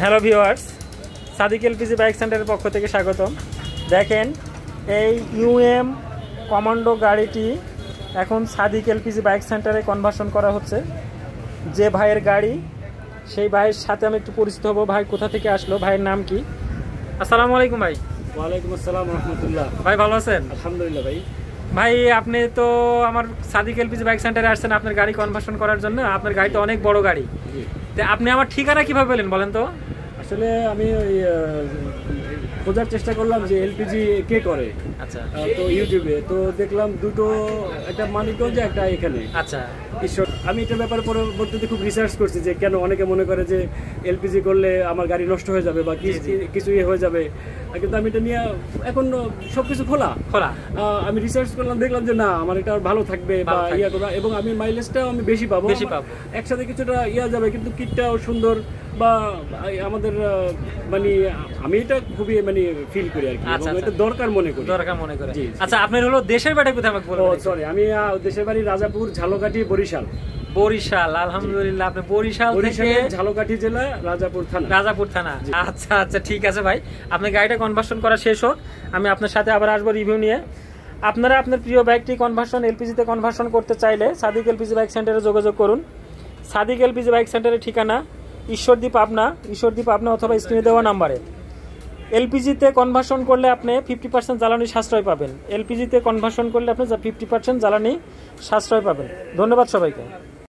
Hello viewers, Sadiq LPG bike সেন্টারের পক্ষ থেকে স্বাগতম। দেখেন এই ইউএম কমান্ডো গাড়িটি এখন সাদিক এলপিজি বাইক সেন্টারে কনভার্সন করা হচ্ছে। যে ভাইয়ের গাড়ি সেই ভাইয়ের সাথে আমি একটু পরিচিত হব। ভাই কোথা থেকে আসলো, ভাইয়ের নাম কি? আসসালামু আলাইকুম ভাই। ওয়ালাইকুম আসসালাম রহমতুল্লাহ। ভাই ভালো আছেন? আলহামদুলিল্লাহ ভাই। ভাই আপনি তো আমার সাদিক এলপিজি বাইক সেন্টারে আসছেন আপনার গাড়ি কনভার্সন করার জন্য। আপনার গাড়িটা অনেক বড় গাড়ি, তো আপনি আমার ঠিকানা কিভাবে পেলেন বলেন তো? আসলে আমি ওই খোঁজার চেষ্টা করলাম যে এলপিজি কে করে। আচ্ছা, তো ইউটিউবে তো দেখলাম দুটো, একটা মানিকগঞ্জে একটা এখানে। আচ্ছা, আমি এটার ব্যাপারে পরবর্তীতে খুব রিসার্চ করছি যে কেন অনেকে মনে করে যে এলপিজি করলে আমার গাড়ি নষ্ট হয়ে যাবে বা কিছু ইয়ে হয়ে যাবে, কিন্তু আমি এটা নিয়ে এখন সবকিছু খোলা। আমি রিসার্চ করলাম, দেখলাম যে না আমার এটা ভালো থাকবে বা ইয়া করা, এবং আমি মাইলেজটাও আমি বেশি পাবো। একসাথে কিছুটা ইয়া যাবে, কিন্তু কিটটাও সুন্দর বা আমাদের মানে আমি এটা খুবই মানে ফিল করি আর কি, এটা দরকার মনে করি। আচ্ছা, আপনার হলো দেশের বাড়ি কোথায় আমাকে বলুন? সরি, আমি দেশের বাড়ি রাজাপুর, ঝালকাঠি, বরিশাল। বরিশাল, আলহামদুলিল্লাহ। আপনি বরিশাল থেকে ঝালকাঠি জেলা, রাজাপুর থানা। আচ্ছা আচ্ছা, ঠিক আছে ভাই, আপনি গাড়িটা কনভার্সন করা শেষ হোক, আমি আপনার সাথে আবার আসবো রিভিউ নিয়ে। আপনারা আপনার প্রিয় বাইকটি কনভার্সন এলপিজিতে কনভার্সন করতে চাইলে সাদিক এলপিজি বাইক সেন্টারে যোগাযোগ করুন। সাদিক এলপিজি বাইক সেন্টারের ঠিকানা ঈশ্বরদী পাবনা অথবা স্ক্রিনে দেওয়া নাম্বারে। এলপিজিতে কনভার্সন করলে আপনি 50% জ্বালানি সাশ্রয় পাবেন। এলপিজিতে কনভার্সন করলে আপনি 50% জ্বালানি সাশ্রয় পাবেন। ধন্যবাদ সবাইকে।